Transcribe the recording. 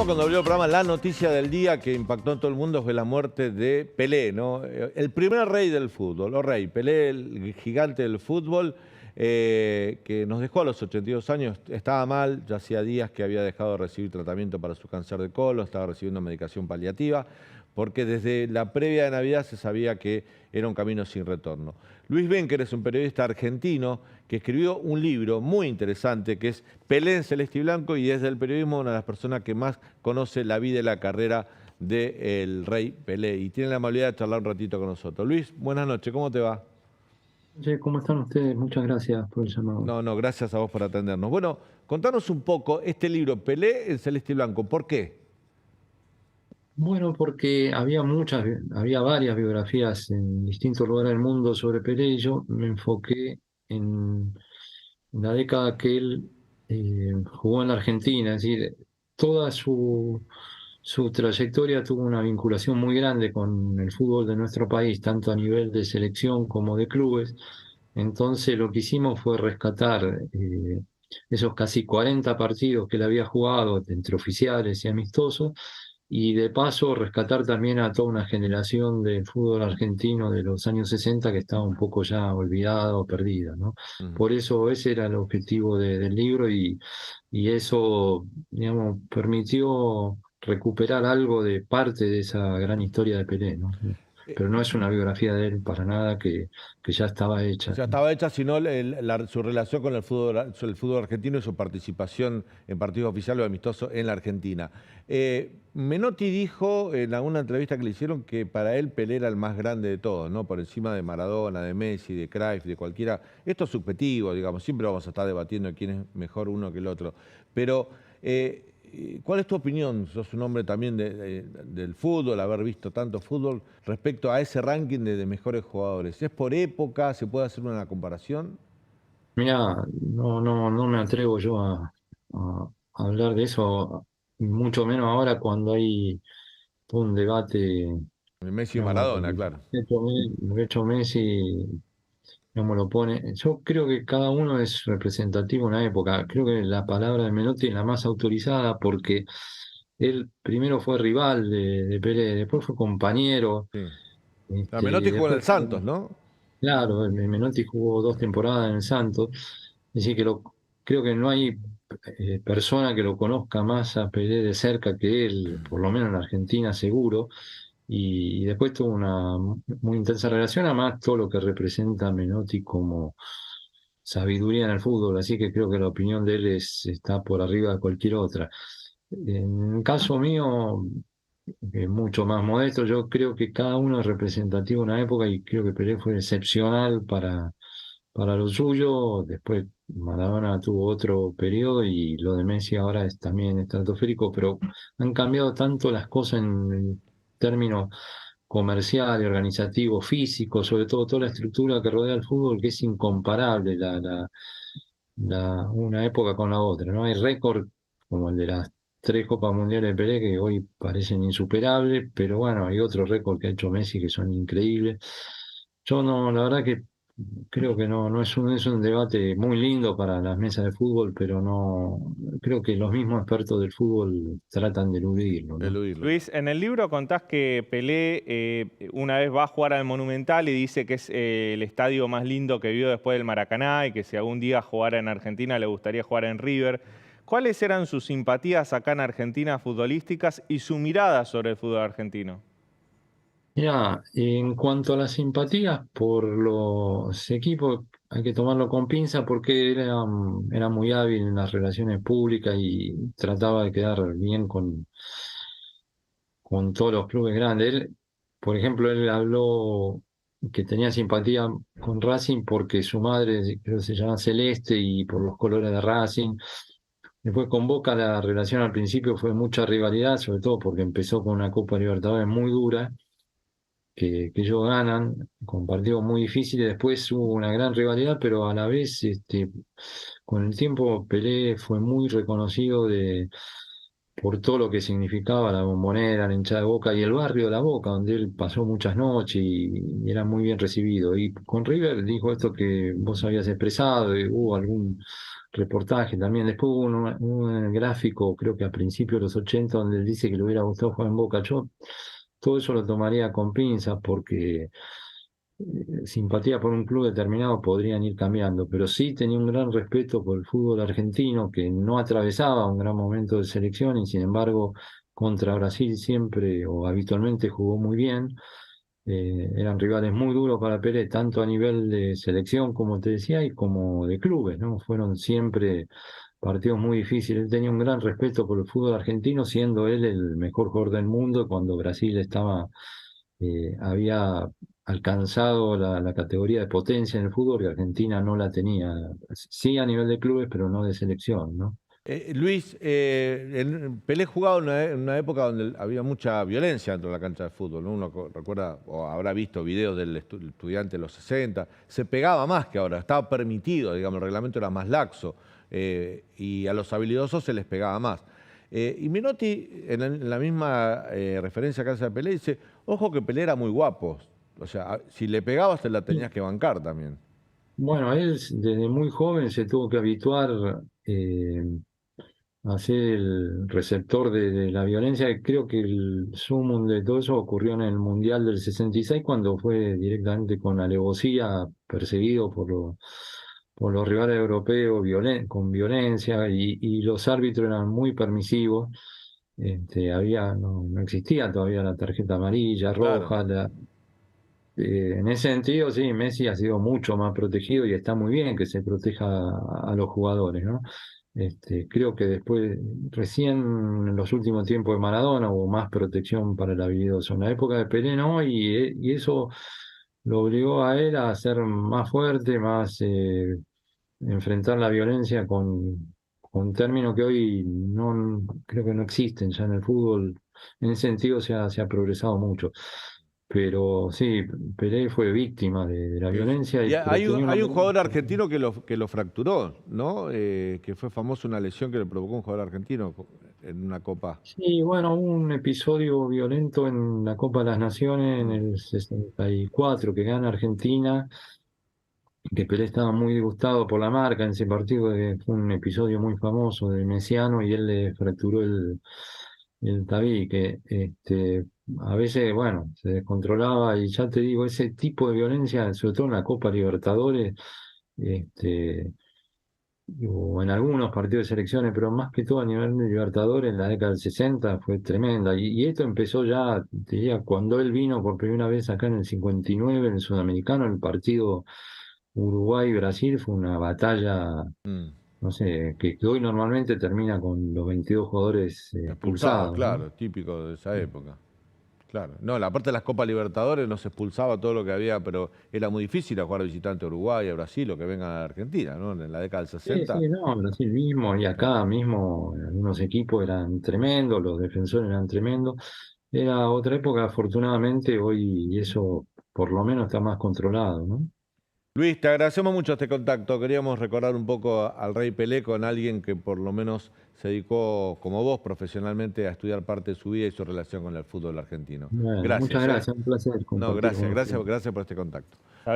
tiempo cuando abrió el programa, la noticia del día que impactó en todo el mundo fue la muerte de Pelé, ¿no? El primer rey del fútbol, o rey, Pelé, el gigante del fútbol, que nos dejó a los 82 años. Estaba mal, ya hacía días que había dejado de recibir tratamiento para su cáncer de colon, estaba recibiendo medicación paliativa, porque desde la previa de Navidad se sabía que era un camino sin retorno. Luis Benker es un periodista argentino que escribió un libro muy interesante que es Pelé en Celeste y Blanco, y es del periodismo una de las personas que más conoce la vida y la carrera del rey Pelé, y tiene la amabilidad de charlar un ratito con nosotros. Luis, buenas noches, ¿cómo te va? Che, ¿cómo están ustedes? Muchas gracias por el llamado. No, gracias a vos por atendernos. Bueno, contanos un poco este libro, Pelé en Celeste y Blanco, ¿por qué? Bueno, porque había varias biografías en distintos lugares del mundo sobre Pelé y yo me enfoqué en la década que él jugó en la Argentina, es decir, toda su trayectoria tuvo una vinculación muy grande con el fútbol de nuestro país, tanto a nivel de selección como de clubes. Entonces lo que hicimos fue rescatar esos casi 40 partidos que él había jugado entre oficiales y amistosos, y de paso rescatar también a toda una generación del fútbol argentino de los años 60 que estaba un poco ya olvidada o perdida, ¿no? Ujú. Por eso ese era el objetivo del libro, y eso, digamos, permitió recuperar algo de parte de esa gran historia de Pelé, ¿no? Eh, Pero no es una biografía de él para nada, que ya estaba hecha. Ya estaba hecha, sino su relación con el fútbol argentino y su participación en partidos oficiales o amistosos en la Argentina. Menotti dijo en alguna entrevista que le hicieron que para él Pelé era el más grande de todos, ¿no? Por encima de Maradona, de Messi, de Cruyff, de cualquiera. Esto es subjetivo, digamos, siempre vamos a estar debatiendo quién es mejor uno que el otro. Pero, ¿cuál es tu opinión? Sos un hombre también del fútbol, haber visto tanto fútbol, respecto a ese ranking de mejores jugadores. ¿Es por época? ¿Se puede hacer una comparación? Mira, no me atrevo yo a hablar de eso, mucho menos ahora cuando hay todo un debate, Messi y digamos, Maradona, claro. lo que ha hecho Messi, digamos, lo pone. Yo creo que cada uno es representativo en una época. Creo que la palabra de Menotti es la más autorizada porque él primero fue rival de Pelé, después fue compañero, Sí. Menotti jugó en el después Santos, ¿no? claro, el Menotti jugó 2 temporadas en el Santos, es decir, creo que no hay persona que lo conozca más a Pelé de cerca que él, por lo menos en Argentina seguro, y después tuvo una muy intensa relación, además todo lo que representa Menotti como sabiduría en el fútbol, así que creo que la opinión de él está por arriba de cualquier otra. En el caso mío, mucho más modesto. Yo creo que cada uno es representativo de una época y creo que Pelé fue excepcional para lo suyo. Después Maradona tuvo otro periodo y lo de Messi ahora es también estratosférico, pero han cambiado tanto las cosas en términos comercial y organizativo, físico, sobre todo toda la estructura que rodea el fútbol, que es incomparable una época con la otra. No hay récord como el de las 3 Copas Mundiales de Pelé que hoy parecen insuperables, pero bueno, hay otros récords que ha hecho Messi que son increíbles. Yo no, la verdad que creo que no es un debate muy lindo para las mesas de fútbol, pero no creo que los mismos expertos del fútbol tratan de eludirlo, ¿no? Eludirlo. Luis, en el libro contás que Pelé una vez va a jugar al Monumental y dice que es el estadio más lindo que vio después del Maracaná y que si algún día jugara en Argentina le gustaría jugar en River. ¿Cuáles eran sus simpatías acá en Argentina futbolísticas y su mirada sobre el fútbol argentino? Mira, en cuanto a las simpatías por los equipos, hay que tomarlo con pinza porque era muy hábil en las relaciones públicas y trataba de quedar bien con todos los clubes grandes. Él, por ejemplo, él habló que tenía simpatía con Racing porque su madre, creo que se llama Celeste, y por los colores de Racing. Después con Boca la relación al principio fue mucha rivalidad, sobre todo porque empezó con una Copa Libertadores muy dura que ellos ganan, con partidos muy difíciles. Después hubo una gran rivalidad, pero a la vez, con el tiempo, Pelé fue muy reconocido por todo lo que significaba la Bombonera, la hinchada de Boca y el barrio de La Boca, donde él pasó muchas noches y era muy bien recibido. Y con River dijo esto que vos habías expresado, hubo reportaje también. Después hubo un gráfico, creo que a principios de los 80, donde él dice que le hubiera gustado jugar en Boca. Yo todo eso lo tomaría con pinzas porque simpatía por un club determinado podrían ir cambiando, pero sí tenía un gran respeto por el fútbol argentino, que no atravesaba un gran momento de selección y sin embargo contra Brasil siempre o habitualmente jugó muy bien. Eran rivales muy duros para Pelé, tanto a nivel de selección, como te decía, y como de clubes, ¿no? Fueron siempre partidos muy difíciles. Él tenía un gran respeto por el fútbol argentino, siendo él el mejor jugador del mundo cuando Brasil había alcanzado la categoría de potencia en el fútbol y Argentina no la tenía. Sí a nivel de clubes, pero no de selección, ¿no? Luis, Pelé jugaba en una época donde había mucha violencia dentro de la cancha de fútbol, ¿no? Uno recuerda o habrá visto videos del estudiante de los 60. Se pegaba más que ahora, estaba permitido, digamos, el reglamento era más laxo y a los habilidosos se les pegaba más. Y Menotti, en la misma referencia que hace a Pelé, dice, ojo que Pelé era muy guapo. O sea, si le pegabas te la tenías que bancar también. Bueno, él desde muy joven se tuvo que habituar a ser el receptor de la violencia. Y creo que el sumum de todo eso ocurrió en el Mundial del 66, cuando fue directamente con alevosía perseguido por los rivales europeos con violencia, y los árbitros eran muy permisivos. No existía todavía la tarjeta amarilla, Claro. roja. En ese sentido, sí, Messi ha sido mucho más protegido y está muy bien que se proteja a los jugadores, ¿no? Creo que después, recién en los últimos tiempos de Maradona hubo más protección para el habilidoso. En la época de Pelé no, y eso lo obligó a él a ser más fuerte, más enfrentar la violencia con términos que hoy no creo que no existen ya en el fútbol. En ese sentido se ha progresado mucho. Pero sí, Pelé fue víctima de la Sí, sí. violencia, Y pero tenía una hay un muy... jugador argentino que lo fracturó, ¿no? Que fue famoso una lesión que le provocó un jugador argentino en una copa. Sí, bueno, hubo un episodio violento en la Copa de las Naciones en Mm. el 64 que gana Argentina, que Pelé estaba muy disgustado por la marca en ese partido, que fue un episodio muy famoso de Messiano, y él le fracturó el tabique. A veces, bueno, se descontrolaba, y ya te digo, ese tipo de violencia, sobre todo en la Copa Libertadores, este, o en algunos partidos de selecciones, pero más que todo a nivel de Libertadores en la década del 60 fue tremenda. Y esto empezó ya, te diría, cuando él vino por primera vez acá en el 59, en el Sudamericano, el partido Uruguay-Brasil fue una batalla, Mm. no sé, que hoy normalmente termina con los 22 jugadores Expulsados, expulsados, ¿no? claro, típico de esa época. Claro. No, la parte de las Copas Libertadores no se expulsaba todo lo que había, pero era muy difícil a jugar visitante a Uruguay, a Brasil o que vengan a Argentina, ¿no? En la década del Sí, 60. sí, no, Brasil mismo y acá mismo, algunos equipos eran tremendos, los defensores eran tremendos. Era otra época, afortunadamente, hoy eso por lo menos está más controlado, ¿no? Luis, te agradecemos mucho este contacto. Queríamos recordar un poco al Rey Pelé con alguien que por lo menos se dedicó, como vos, profesionalmente a estudiar parte de su vida y su relación con el fútbol argentino. Bueno, muchas Gracias, ¿eh? gracias, un placer No, compartir con gracias, usted. gracias por este contacto.